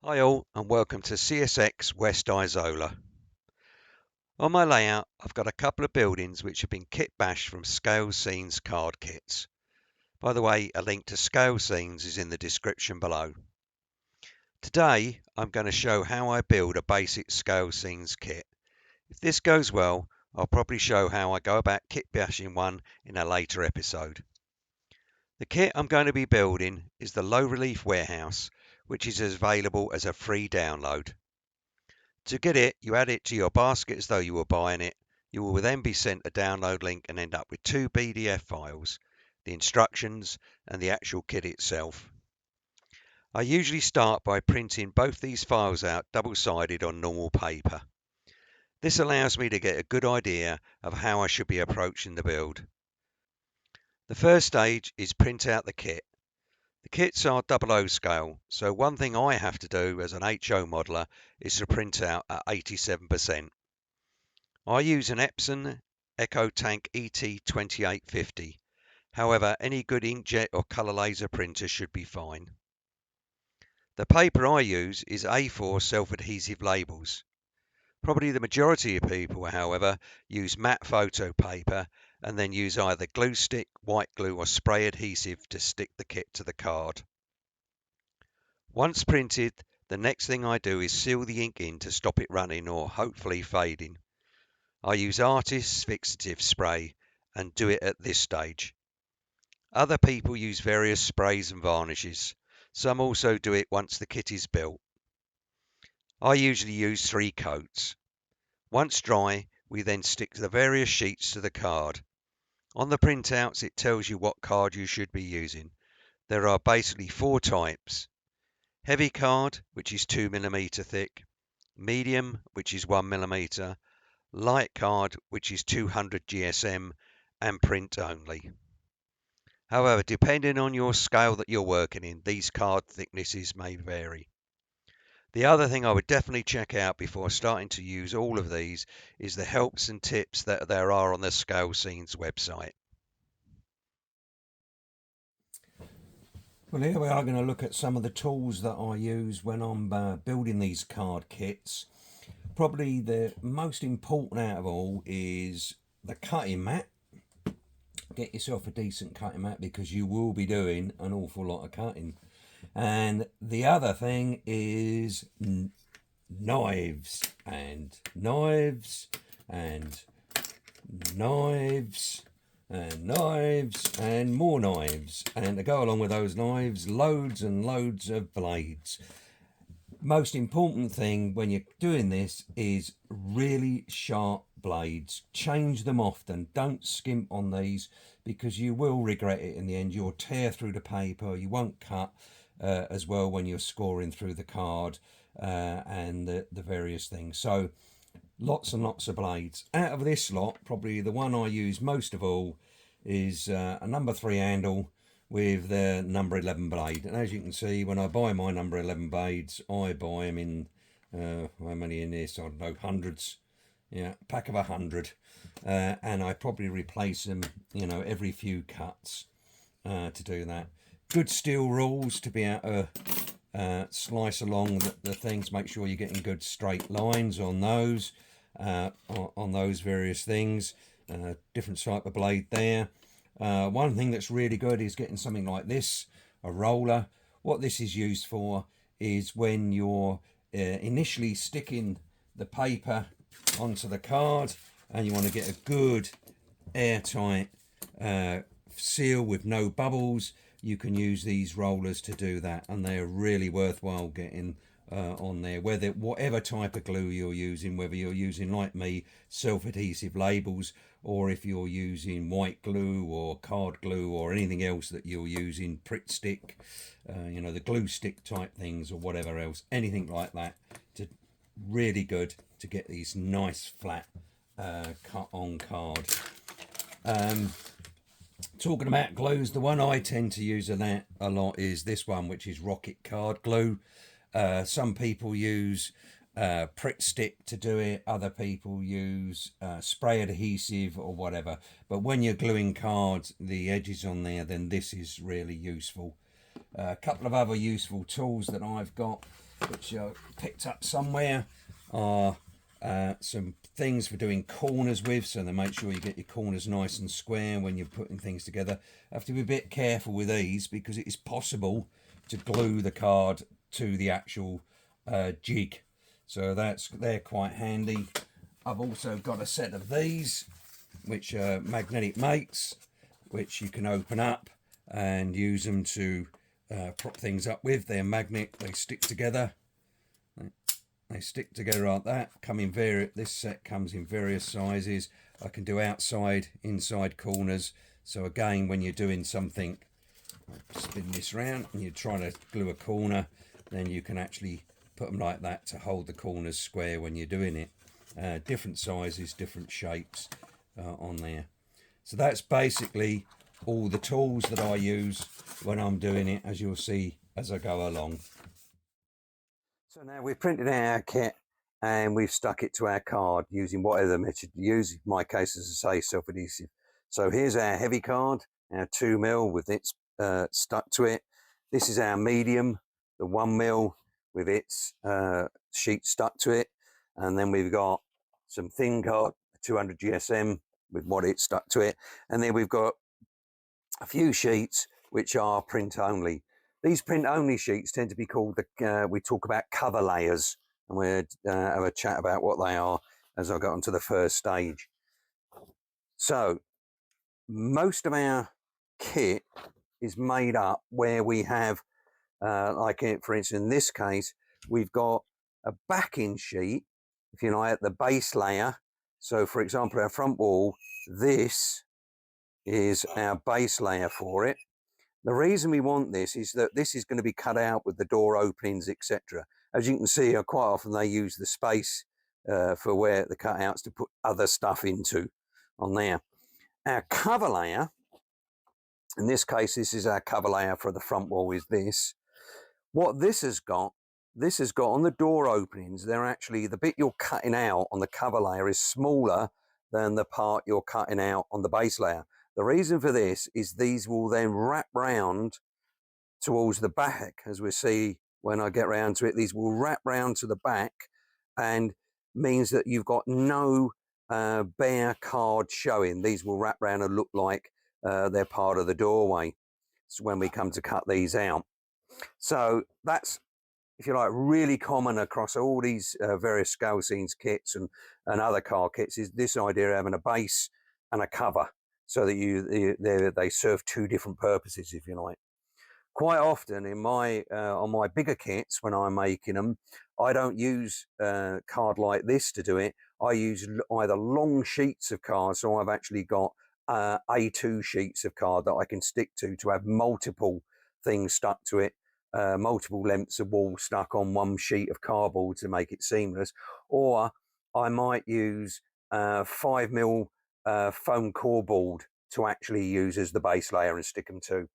Hi all and welcome to CSX West Isola. On my layout I've got a couple of buildings which have been kit bashed from Scalescenes card kits. By the way, a link to Scalescenes is in the description below. Today I'm going to show how I build a basic Scalescenes kit. If this goes well, I'll probably show how I go about kit bashing one in a later episode. The kit I'm going to be building is the low relief warehouse, which is available as a free download. To get it, you add it to your basket as though you were buying it. You will then be sent a download link and end up with two PDF files, the instructions and the actual kit itself. I usually start by printing both these files out double-sided on normal paper. This allows me to get a good idea of how I should be approaching the build. The first stage is print out the kit. The kits are 00 scale, so one thing I have to do as an HO modeler is to print out at 87%. I use an Epson EcoTank ET2850. However, any good inkjet or colour laser printer should be fine. The paper I use is A4 self-adhesive labels. Probably the majority of people, however, use matte photo paper and then use either glue stick, white glue or spray adhesive to stick the kit to the card. Once printed, the next thing I do is seal the ink in to stop it running or hopefully fading. I use artist's fixative spray and do it at this stage. Other people use various sprays and varnishes. Some also do it once the kit is built. I usually use 3 coats. Once dry, we then stick the various sheets to the card. On the printouts it tells you what card you should be using. There are basically 4 types. Heavy card, which is 2mm thick. Medium, which is 1mm. Light card, which is 200 GSM, and print only. However, depending on your scale that you're working in, these card thicknesses may vary. The other thing I would definitely check out before starting to use all of these is the helps and tips that there are on the Scalescenes website. Well, here we are going to look at some of the tools that I use when I'm building these card kits. Probably the most important out of all is the cutting mat. Get yourself a decent cutting mat because you will be doing an awful lot of cutting. And the other thing is knives and knives and knives and knives and more knives, and to go along with those knives, loads and loads of blades. Most important thing when you're doing this is really sharp blades. Change them often. Don't skimp on these because you will regret it in the end. You'll tear through the paper. You won't cut as well when you're scoring through the card and the various things. So lots and lots of blades. Out of this lot, probably the one I use most of all is a number 3 handle with the number 11 blade. And as you can see, when I buy my number 11 blades, I buy them in how many in this? I don't know, hundreds. Yeah, a pack of 100. And I probably replace them, every few cuts to do that. Good steel rules to be able to slice along the things. Make sure you're getting good straight lines on those various things. Different type of blade there. One thing that's really good is getting something like this, a roller. What this is used for is when you're initially sticking the paper onto the card and you want to get a good airtight seal with no bubbles. You can use these rollers to do that, and they're really worthwhile getting on there. Whatever type of glue you're using, whether you're using, like me, self-adhesive labels, or if you're using white glue or card glue or anything else that you're using, Pritt stick, the glue stick type things or whatever else, anything like that, to really good to get these nice flat cut on card. Talking about glues, the one I tend to use a lot is this one, which is Rocket Card Glue. Some people use Pritt stick to do it. Other people use spray adhesive or whatever. But when you're gluing cards, the edges on there, then this is really useful. A couple of other useful tools that I've got which I picked up somewhere, are some things for doing corners with, so they make sure you get your corners nice and square when you're putting things together. Have to be a bit careful with these because it is possible to glue the card to the actual jig, so they're quite handy. I've also got a set of these, which are magnetic mates, which you can open up and use them to prop things up with. They're magnet, they stick together. They stick together like that. This set comes in various sizes. I can do outside, inside corners. So again, when you're doing something, spin this round and you're trying to glue a corner, then you can actually put them like that to hold the corners square when you're doing it. Different sizes, different shapes on there. So that's basically all the tools that I use when I'm doing it, as you'll see as I go along. So now we've printed out our kit and we've stuck it to our card using whatever method you use. In my case, as I say, self-adhesive. So here's our heavy card, our 2mm with its stuck to it. This is our medium, the 1mm with its sheet stuck to it. And then we've got some thin card, 200 GSM with what it's stuck to it. And then we've got a few sheets which are print only. These print only sheets tend to be called we talk about cover layers, and we'll have a chat about what they are as I go on to the first stage. So most of our kit is made up where we have, for instance, in this case, we've got a backing sheet, if you like, at the base layer. So for example, our front wall, this is our base layer for it. The reason we want this is that this is going to be cut out with the door openings, etc. As you can see, quite often they use the space for where the cutouts to put other stuff into on there. Our cover layer, in this case, this is our cover layer for the front wall, is this. What this has got on the door openings, they're actually, the bit you're cutting out on the cover layer is smaller than the part you're cutting out on the base layer. The reason for this is these will then wrap round towards the back, as we see when I get round to it. These will wrap round to the back and means that you've got no bare card showing. These will wrap round and look like they're part of the doorway. So when we come to cut these out. So that's, if you like, really common across all these various Scalescenes kits and other car kits, is this idea of having a base and a cover, so that they serve two different purposes, if you like. Quite often in my on my bigger kits, when I'm making them, I don't use card like this to do it. I use either long sheets of card, so I've actually got A2 sheets of card that I can stick to have multiple things stuck to it, multiple lengths of wall stuck on one sheet of cardboard to make it seamless. Or I might use 5mm foam core board to actually use as the base layer and stick them to.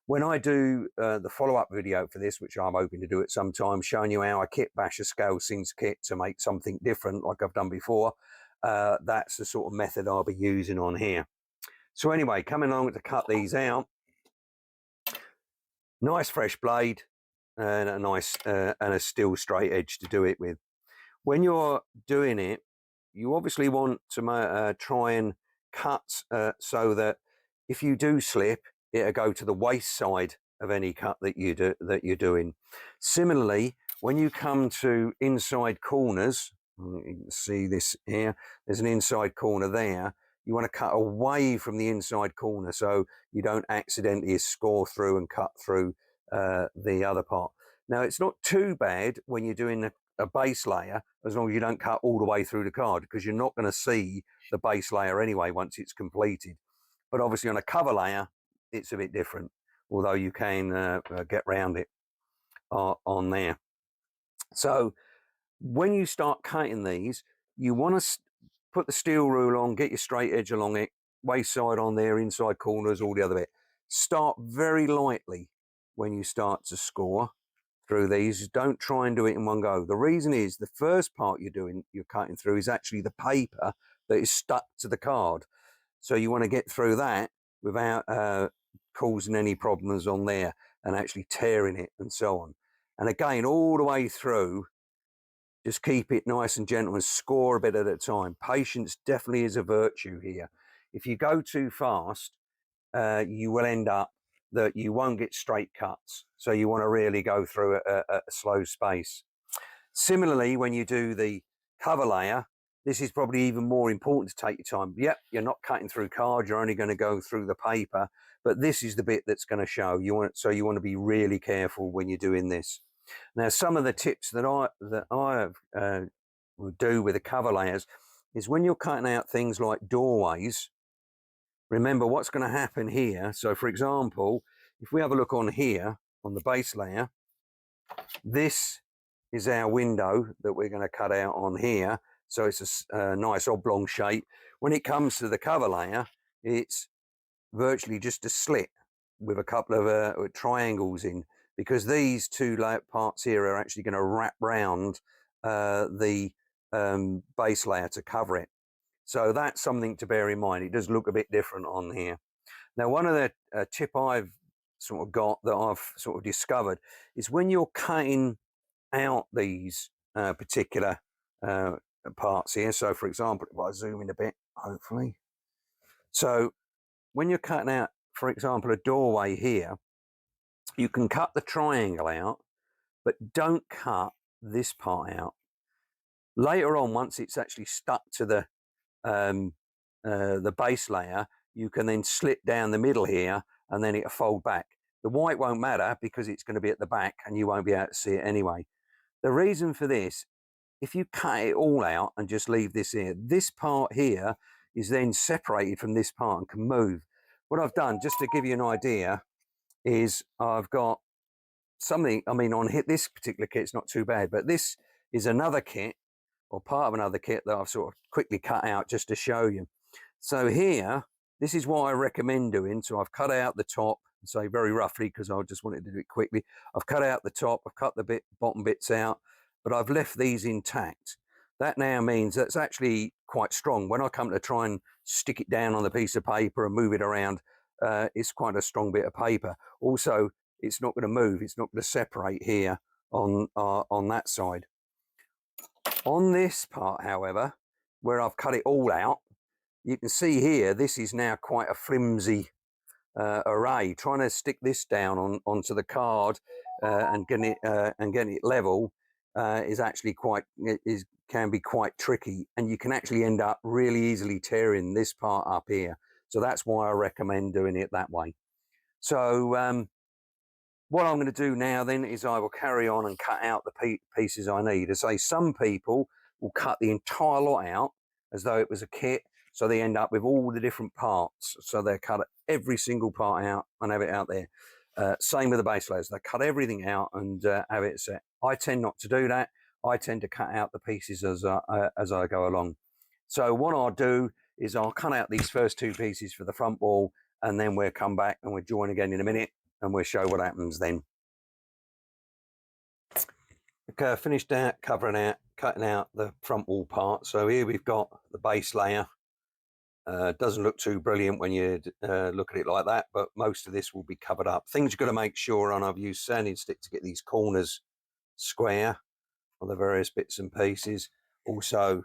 When I do the follow-up video for this, which I'm hoping to do at some time, showing you how I kit bash a Scalescenes kit to make something different like I've done before, that's the sort of method I'll be using on here. So anyway, coming along to cut these out, nice fresh blade and a nice and a steel straight edge to do it with. When you're doing it, you obviously want to try and cut so that if you do slip, it'll go to the waist side of any cut that you're doing. Similarly, when you come to inside corners, you can see this here, there's an inside corner there. You want to cut away from the inside corner so you don't accidentally score through and cut through the other part. Now, it's not too bad when you're doing a base layer, as long as you don't cut all the way through the card, because you're not going to see the base layer anyway once it's completed. But obviously on a cover layer, it's a bit different, although you can get round it on there. So when you start cutting these, you want to put the steel rule on, get your straight edge along it, waist side on there, inside corners, all the other bit. Start very lightly when you start to score through these. Don't try and do it in one go. The reason is the first part you're cutting through is actually the paper that is stuck to the card. So you want to get through that without causing any problems on there and actually tearing it and so on. And again, all the way through, just keep it nice and gentle and score a bit at a time. Patience definitely is a virtue here. If you go too fast, you will end up that you won't get straight cuts. So you want to really go through a slow space. Similarly, when you do the cover layer, this is probably even more important to take your time. Yep, you're not cutting through card, you're only going to go through the paper, but this is the bit that's going to show. So you want to be really careful when you're doing this. Now, some of the tips that I would do with the cover layers is when you're cutting out things like doorways, remember what's going to happen here. So for example, if we have a look on here on the base layer, this is our window that we're going to cut out on here. So it's a nice oblong shape. When it comes to the cover layer, it's virtually just a slit with a couple of triangles in, because these two parts here are actually going to wrap round the base layer to cover it. So that's something to bear in mind. It does look a bit different on here. Now, one of the tip I've sort of got that I've sort of discovered is when you're cutting out these particular parts here. So for example, if I zoom in a bit, hopefully. So when you're cutting out, for example, a doorway here, you can cut the triangle out, but don't cut this part out. Later on, once it's actually stuck to the base layer, you can then slit down the middle here and then it'll fold back. The white won't matter because it's going to be at the back and you won't be able to see it anyway. The reason for this, if you cut it all out and just leave this here, this part here is then separated from this part and can move. What I've done, just to give you an idea, is I've got something, I mean, on this particular kit, it's not too bad, but this is another kit or part of another kit that I've sort of quickly cut out just to show you. So here, this is what I recommend doing. So I've cut out the top, say very roughly, because I just wanted to do it quickly. I've cut out the top, I've cut the bottom bits out, but I've left these intact. That now means that's actually quite strong. When I come to try and stick it down on the piece of paper and move it around, it's quite a strong bit of paper. Also, it's not going to move. It's not going to separate here on that side. On this part, however, where I've cut it all out, you can see here, this is now quite a flimsy array. Trying to stick this down onto the card and getting it level is actually can be quite tricky, and you can actually end up really easily tearing this part up here. So that's why I recommend doing it that way. So what I'm going to do now then is I will carry on and cut out the pieces I need. As I say, some people will cut the entire lot out as though it was a kit, so they end up with all the different parts. So they cut every single part out and have it out there. Same with the base layers. They cut everything out and have it set. I tend not to do that. I tend to cut out the pieces as I go along. So what I'll do is I'll cut out these first two pieces for the front wall, and then we'll come back and we'll join again in a minute and we'll show what happens then. Okay, I finished out cutting out the front wall part. So here we've got the base layer. Doesn't look too brilliant when you look at it like that, but most of this will be covered up. Things you've got to make sure on, I've used sanding stick to get these corners square on the various bits and pieces. Also,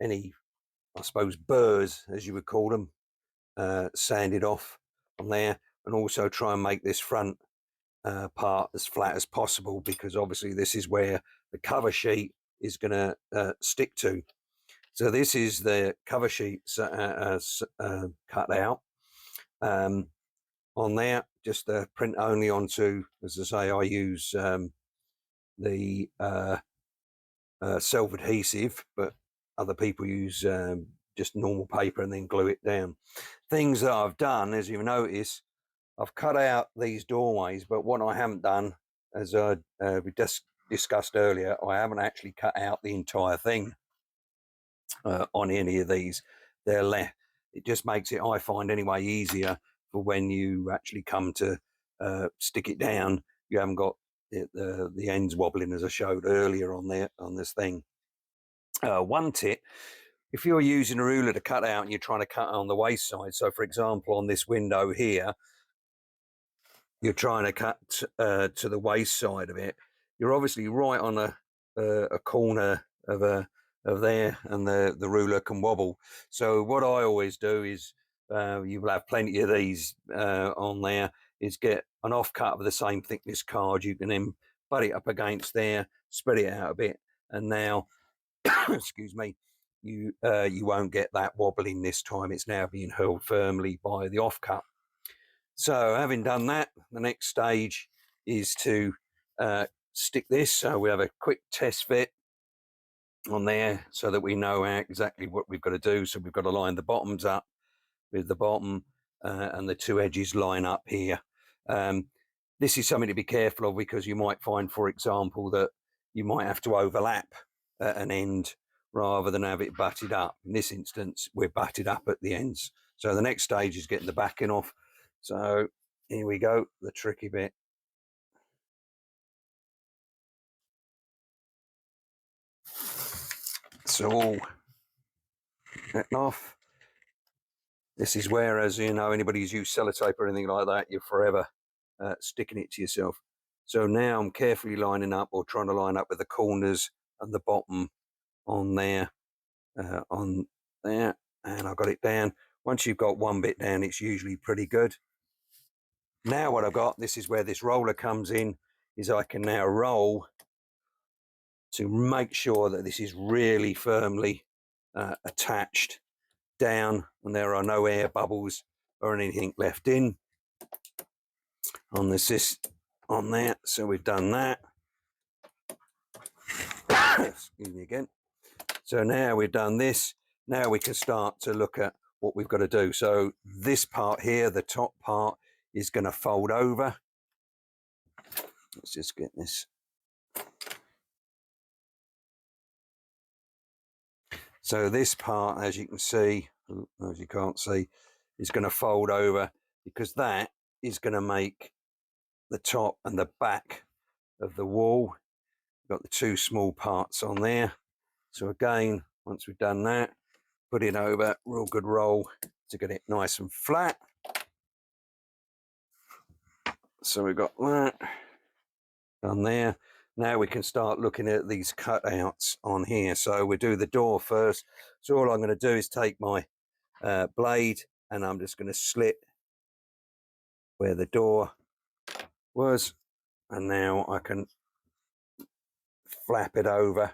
any, I suppose, burrs, as you would call them, sanded off on there, and also try and make this front part as flat as possible, because obviously this is where the cover sheet is going to stick to. So this is the cover sheet cut out on there, just print only onto, as I say, I use the self-adhesive, but other people use just normal paper and then glue it down. Things that I've done, as you notice, I've cut out these doorways, but what I haven't done, as we just discussed earlier, I haven't actually cut out the entire thing on any of these. They're left. It just makes it, I find anyway, easier for when you actually come to stick it down. You haven't got the ends wobbling, as I showed earlier on this thing. One tip: if you're using a ruler to cut out and you're trying to cut on the waist side, so for example on this window here, you're trying to cut to the waist side of it, you're obviously right on a corner of there, and the ruler can wobble. So what I always do is, you will have plenty of these on there, is get an offcut of the same thickness card. You can then butt it up against there, spread it out a bit, and now excuse me, you won't get that wobbling this time. It's now being held firmly by the offcut. So having done that, the next stage is to stick this. So we have a quick test fit on there so that we know exactly what we've got to do. So we've got to line the bottoms up with the bottom, and the two edges line up here. This is something to be careful of, because you might find, for example, that you might have to overlap at an end rather than have it butted up. In this instance, we're butted up at the ends. So the next stage is getting the backing off. So here we go, the tricky bit. So all getting off. This is where, as you know, anybody who's used sellotape or anything like that, you're forever sticking it to yourself. So now I'm carefully lining up, or trying to line up with the corners and the bottom on there, and I've got it down. Once you've got one bit down, it's usually pretty good. Now what I've got, this is where this roller comes in, is I can now roll to make sure that this is really firmly attached down, and there are no air bubbles or anything left in on this on there. So we've done that. Excuse me again. So now we've done this, now we can start to look at what we've got to do. So this part here, the top part, is going to fold over. Let's just get this. So this part, as you can see, as you can't see, is going to fold over, because that is going to make the top and the back of the wall. We've got the two small parts on there. So again, once we've done that, put it over, real good roll to get it nice and flat. So we've got that done there. Now we can start looking at these cutouts on here. So we do the door first. So all I'm going to do is take my blade, and I'm just going to slit where the door was, and now I can flap it over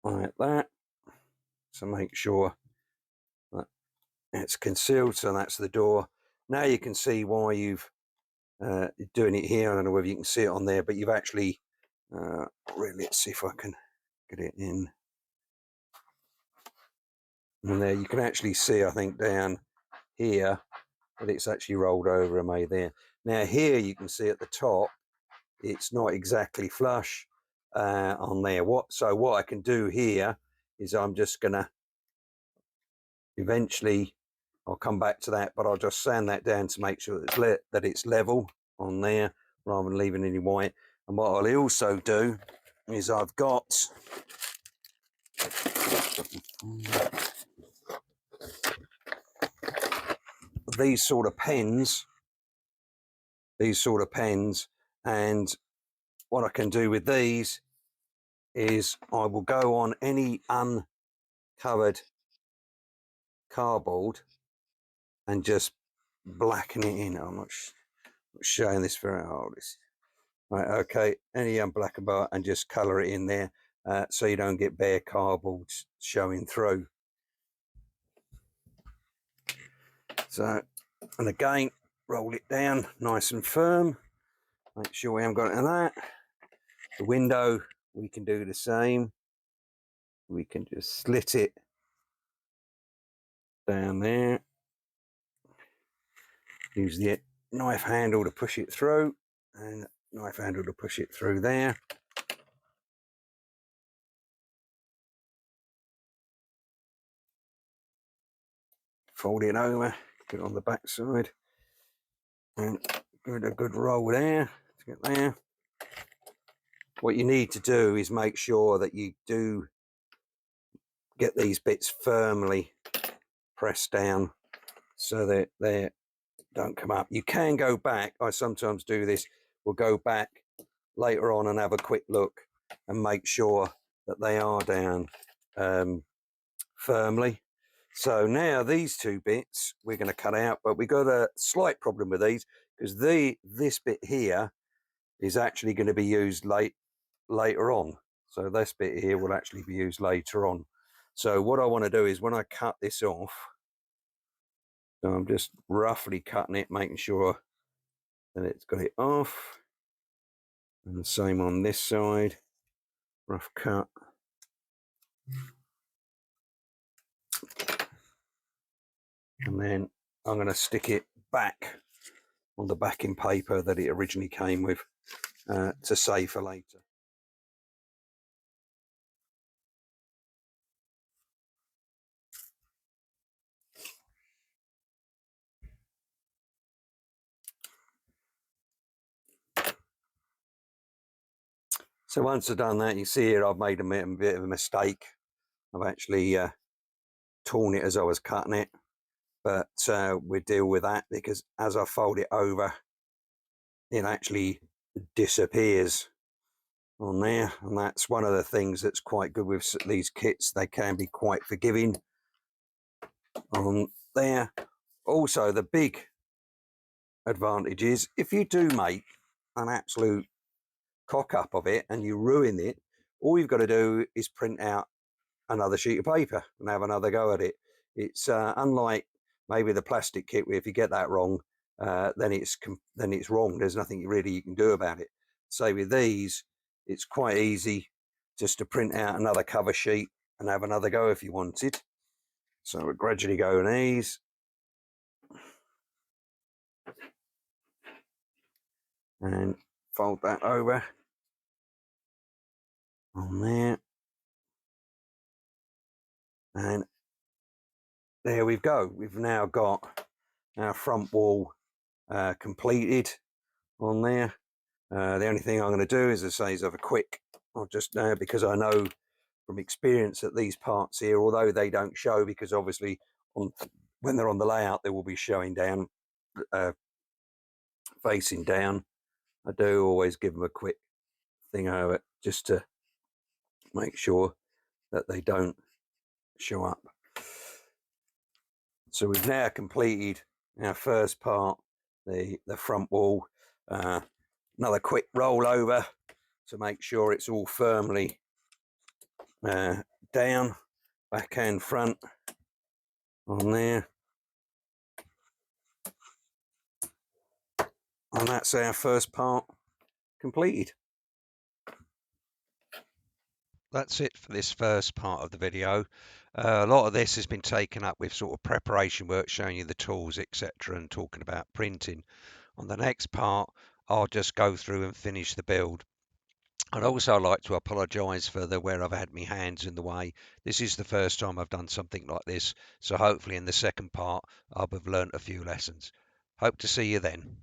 like that. So make sure that it's concealed. So that's the door. Now you can see why you've doing it here. I don't know whether you can see it on there, but you've actually really, let's see if I can get it in. And there you can actually see, I think, down here that it's actually rolled over and made there. Now here you can see at the top, it's not exactly flush on there. So what I can do here is I'm just gonna eventually, I'll come back to that, but I'll just sand that down to make sure that it's level on there, rather than leaving any white. And what I'll also do is I've got these sort of pens, and what I can do with these is I will go on any uncovered cardboard and just blacken it in. I'm not showing this very hard. Right, okay, any unblackened bar, and just colour it in there, so you don't get bare cardboard showing through. So, and again, roll it down nice and firm. Make sure we haven't got any of that. The window, we can do the same. We can just slit it down there. Use the knife handle to push it through, and knife handle to push it through there. Fold it over, get it on the back side, and give it a good roll there to get there. What you need to do is make sure that you do get these bits firmly pressed down so that they don't come up. You can go back. I sometimes do this we'll go back later on and have a quick look and make sure that they are down firmly. So now these two bits we're going to cut out, but we've got a slight problem with these because this bit here is actually going to be used later on. So this bit here will actually be used later on. So what I want to do is when I cut this off, so I'm just roughly cutting it, making sure that it's got it off. And the same on this side, rough cut. And then I'm going to stick it back on the backing paper that it originally came with to save for later. So once I've done that, you see here I've made a bit of a mistake. I've actually torn it as I was cutting it, but we'll deal with that because as I fold it over, it actually disappears on there, and that's one of the things that's quite good with these kits. They can be quite forgiving on there. Also, the big advantage is if you do make an absolute cock up of it and you ruin it, all you've got to do is print out another sheet of paper and have another go at it. It's unlike maybe the plastic kit where if you get that wrong, then it's wrong. There's nothing really you can do about it. So with these, it's quite easy just to print out another cover sheet and have another go if you wanted. So we'll gradually go on these. And fold that over on there. And there we go. We've now got our front wall completed on there. The only thing I'm going to do is, as I say, is have a quick, I'll just because I know from experience that these parts here, although they don't show, because obviously when they're on the layout, they will be showing down, facing down. I do always give them a quick thing over it just to make sure that they don't show up. So we've now completed our first part, the front wall. Another quick roll over to make sure it's all firmly down, back and front on there. And that's our first part completed. That's it for this first part of the video. A lot of this has been taken up with sort of preparation work, showing you the tools, etc., and talking about printing. On the next part, I'll just go through and finish the build. I'd also like to apologise for where I've had my hands in the way. This is the first time I've done something like this, so hopefully in the second part I'll have learnt a few lessons. Hope to see you then.